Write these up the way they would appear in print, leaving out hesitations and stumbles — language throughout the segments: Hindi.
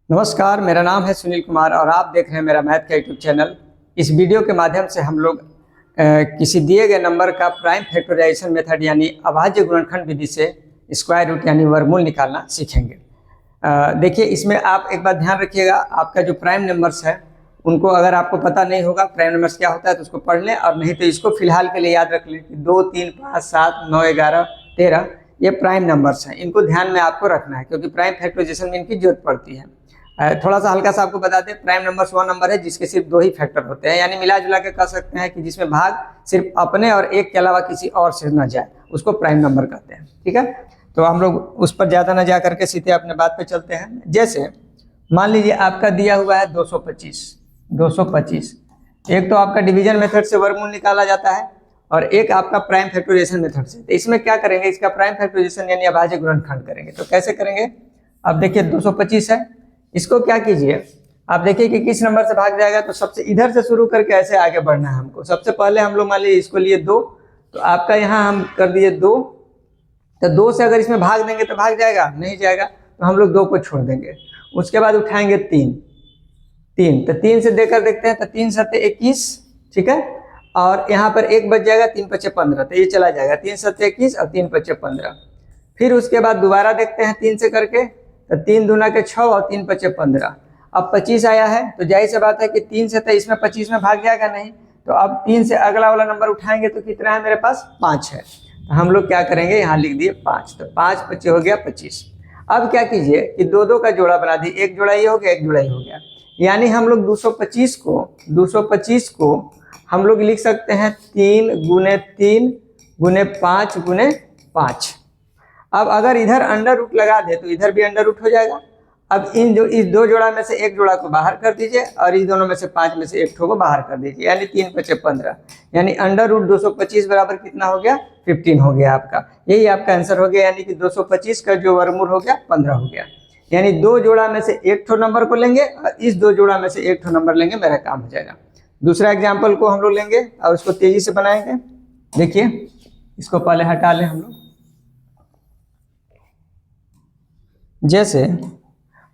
नमस्कार, मेरा नाम है सुनील कुमार और आप देख रहे हैं मेरा मैथ का यूट्यूब चैनल। इस वीडियो के माध्यम से हम लोग किसी दिए गए नंबर का प्राइम फैक्टराइजेशन मेथड यानी अभाज्य गुणनखंड विधि से स्क्वायर रूट यानी वर्गमूल निकालना सीखेंगे। देखिए, इसमें आप एक बात ध्यान रखिएगा, आपका जो प्राइम नंबर्स है उनको अगर आपको पता नहीं होगा प्राइम नंबर्स क्या होता है तो उसको पढ़ लें, और नहीं तो इसको फिलहाल के लिए याद रख लें कि 2, 3, 5, 7, 9, 11, 13 ये प्राइम नंबर्स हैं। इनको ध्यान में आपको रखना है क्योंकि प्राइम फैक्टराइजेशन में इनकी जरूरत पड़ती है। थोड़ा सा हल्का सा आपको बता दें, प्राइम नंबर्स वो नंबर है जिसके सिर्फ 2 ही फैक्टर होते हैं, यानी मिला जुला के कह सकते हैं कि जिसमें भाग सिर्फ अपने और एक के अलावा किसी और से न जाए, उसको प्राइम नंबर कहते हैं। ठीक है, तो हम लोग उस पर ज़्यादा न जा करके सीधे अपने बात पे चलते हैं। जैसे मान लीजिए आपका दिया हुआ है 225। एक तो आपका डिवीजन मेथड से वर्गमूल निकाला जाता है और एक आपका प्राइम फैक्टराइजेशन मेथड से। तो इसमें क्या करेंगे, इसका प्राइम फैक्टराइजेशन यानी अभाज्य गुणनखंड करेंगे। तो कैसे करेंगे, अब देखिए 225 है, इसको क्या कीजिए, आप देखिए कि किस नंबर से भाग जाएगा। तो सबसे इधर से शुरू करके ऐसे आगे बढ़ना है हमको। सबसे पहले हम लोग मान लीजिए इसको लिए 2, तो आपका यहाँ हम कर दिए 2, तो 2 से अगर इसमें भाग देंगे तो भाग जाएगा, नहीं जाएगा, तो हम लोग 2 को छोड़ देंगे। उसके बाद उठाएंगे 3, तो 3 से देकर देखते हैं, तो 3 सत्ते 21, ठीक है, और यहाँ पर 1 बच जाएगा, 3 पचे 15, तो ये चला जाएगा, 3 सत्ते 21 और 3 पचे 15। फिर उसके बाद दोबारा देखते हैं 3 से करके, तो 3 दूना के 6 और 3 पचे 15। अब 25 आया है, तो जाहिर सी बात है कि 3 से तो इसमें 25 में भाग जाएगा नहीं, तो अब 3 से अगला वाला नंबर उठाएंगे तो कितना है मेरे पास, 5 है। तो हम लोग क्या करेंगे, यहाँ लिख दिए 5, तो 5 पचे हो गया 25। अब क्या कीजिए कि 2 का जोड़ा बना दिए, एक जोड़ा ये हो गया, एक जोड़ा ये हो गया, यानी हम लोग 225 को हम लोग लिख सकते हैं 3 गुने 3 गुने 5 गुने 5। अब अगर इधर अंडर रूट लगा दे तो इधर भी अंडर रूट हो जाएगा। अब इस 2 जोड़ा में से एक जोड़ा को बाहर कर दीजिए और इस दोनों में से 5 में से एक ठो को बाहर कर दीजिए, यानी 3 पचे 15, यानी अंडर रूट 225 बराबर कितना हो गया, 15 हो गया आपका। यही आपका आंसर हो गया, यानी कि 225 का जो वर्गमूल हो गया 15 हो गया। यानी 2 जोड़ा में से एक ठो नंबर को लेंगे और इस 2 जोड़ा में से एक ठो नंबर लेंगे, मेरा काम हो जाएगा। दूसरा एग्जाम्पल को हम लोग लेंगे और उसको तेजी से बनाएंगे। देखिए, इसको पहले हटा लें हम लोग। जैसे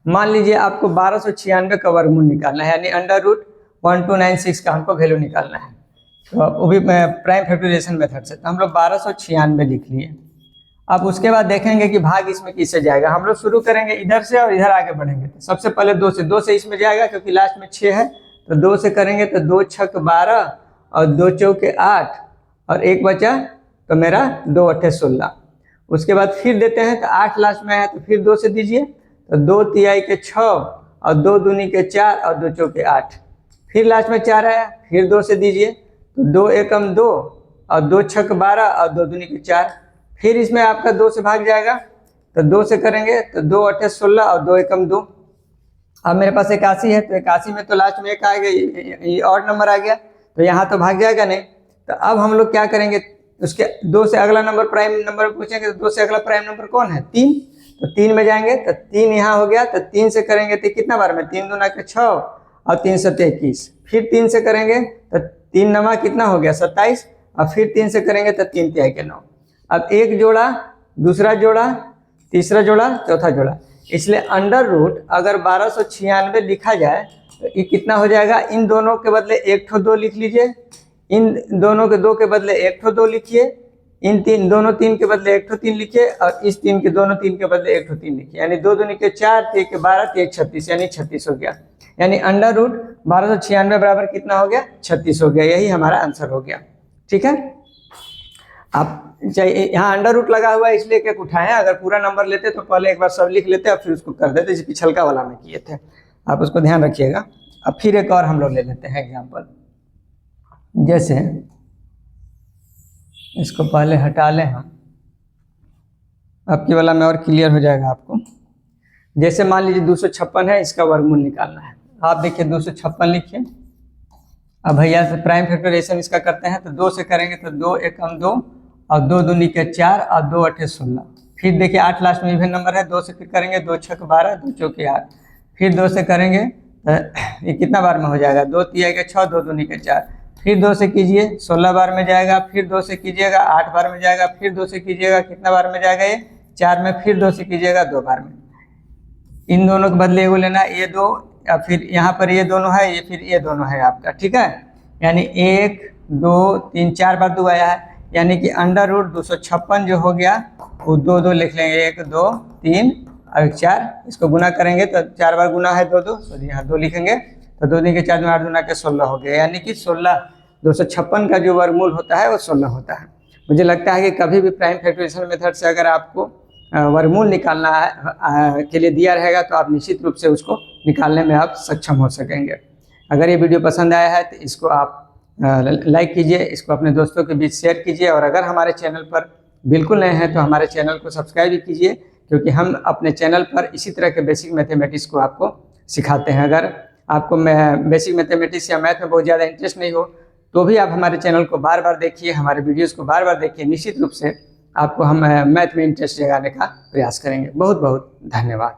मान लीजिए आपको 1296 का वर्गमूल निकालना है, यानी अंडर रूट 1296 का हमको वैल्यू निकालना है, तो वो भी प्राइम फैक्टराइजेशन मेथड से। तो हम लोग 1296 लिख लिए। अब उसके बाद देखेंगे कि भाग इसमें किससे जाएगा। हम लोग शुरू करेंगे इधर से और इधर आगे बढ़ेंगे। तो सबसे पहले 2 से इसमें जाएगा क्योंकि लास्ट में 6 है, तो 2 से करेंगे तो 2 छक 12 और 2 चौके 8 और 1 बचा, तो मेरा 2 अट्ठे 16। उसके बाद फिर देते हैं, तो 8 लास्ट में आया, तो फिर 2 से दीजिए, तो 2 तिहाई के 6 और 2 दूनी के 4 और 2 चौके 8। फिर लास्ट में 4 आया, फिर 2 से दीजिए, तो 2 एकम 2 और 2 छक 12 और 2 दूनी के 4। फिर इसमें आपका 2 से भाग जाएगा, तो 2 से करेंगे तो 2 अट्ठे 16 और 2 एकम 2। अब मेरे पास 81 है, तो 81 में तो लास्ट में 1 आ गया, ये और नंबर आ गया, तो यहाँ तो भाग जाएगा नहीं। तो अब हम लोग क्या करेंगे, उसके 2 से अगला नंबर प्राइम नंबर पूछेंगे, तो 2 से अगला प्राइम नंबर कौन है, 3, तो 3 में जाएंगे, तो 3 यहाँ हो गया, तो 3 से करेंगे तो कितना बार में, 3 दूना के 6 और 3 सत्ते 21। फिर 3 से करेंगे तो 3 नमा कितना हो गया, 27, और फिर 3 से करेंगे तो 3 तिहाई के 9। अब एक जोड़ा, दूसरा जोड़ा, तीसरा जोड़ा, चौथा जोड़ा, इसलिए अंडर रूट अगर 1296 लिखा जाए तो ये कितना हो जाएगा, इन दोनों के बदले एक ठो 2 लिख लीजिए, इन दोनों के 2 के बदले एक ठो 2 लिखिए, इन दोनों 3 के बदले एक ठो 3 लिखिए, और इस 3 के दोनों 3 के बदले एक ठो 3 लिखिए, यानी 2 दूनी के 4, 3 के 12, 3 36, यानी 36 हो गया। यानी अंडर रूट 1296 बराबर कितना हो गया, 36 हो गया। यही हमारा आंसर हो गया। ठीक है, आप चाहिए यहाँ अंडर रूट लगा हुआ है इसलिए क्या उठाएं, अगर पूरा नंबर लेते तो पहले एक बार सब लिख लेते और फिर उसको कर देते, जिस पिछलका वाला में किए थे, आप उसको ध्यान रखिएगा। अब फिर एक और हम लोग ले लेते हैं एग्जाम्पल। जैसे इसको पहले हटा लें हम, आपकी वाला में और क्लियर हो जाएगा आपको। जैसे मान लीजिए 256 है, इसका वर्गमूल निकालना है। आप देखिए 256 लिखिए। अब भैया से प्राइम फैक्टराइजेशन इसका करते हैं, तो 2 से करेंगे तो 2 एकम 2 और 2 दूनी के 4 और 2 अट्ठे 16। फिर देखिए 8 लास्ट में इवन नंबर है, 2 से फिर करेंगे 2 छक 12, 2 चौके 8। फिर 2 से करेंगे तो ये कितना बार में हो जाएगा, 2 तिहाई के 6, 2 दूनी के 4। फिर 2 से कीजिए 16 बार में जाएगा, फिर 2 से कीजिएगा 8 बार में जाएगा, फिर 2 से कीजिएगा कितना बार में जाएगा, ये 4 में, फिर 2 से कीजिएगा 2 बार में। इन दोनों के बदले एगो लेना, ये दो, या फिर यहाँ पर ये दोनों है, ये फिर ये दोनों है आपका, ठीक है। यानी 1 2 3 4 बार 2 आया है, यानी कि √256 जो हो गया वो 2 2 लिख लेंगे, 1 2 3 और 4, इसको गुना करेंगे तो 4 बार गुना है 2 2, तो यहाँ 2 लिखेंगे, तो 2 दिन के 4 8 गुना के 16 हो गया, यानी कि 256 का जो वर्गमूल होता है वो 16 होता है। मुझे लगता है कि कभी भी प्राइम फैक्टराइजेशन मेथड से अगर आपको वर्गमूल निकालना है के लिए दिया रहेगा तो आप निश्चित रूप से उसको निकालने में आप सक्षम हो सकेंगे। अगर ये वीडियो पसंद आया है तो इसको आप लाइक कीजिए, इसको अपने दोस्तों के बीच शेयर कीजिए, और अगर हमारे चैनल पर बिल्कुल नए हैं तो हमारे चैनल को सब्सक्राइब भी कीजिए, क्योंकि हम अपने चैनल पर इसी तरह के बेसिक मैथमेटिक्स को आपको सिखाते हैं। अगर आपको बेसिक मैथमेटिक्स या मैथ में बहुत ज़्यादा इंटरेस्ट नहीं हो तो भी आप हमारे चैनल को बार बार देखिए, हमारे वीडियोज़ को बार बार देखिए, निश्चित रूप से आपको हम मैथ में इंटरेस्ट जगाने का प्रयास करेंगे। बहुत बहुत धन्यवाद।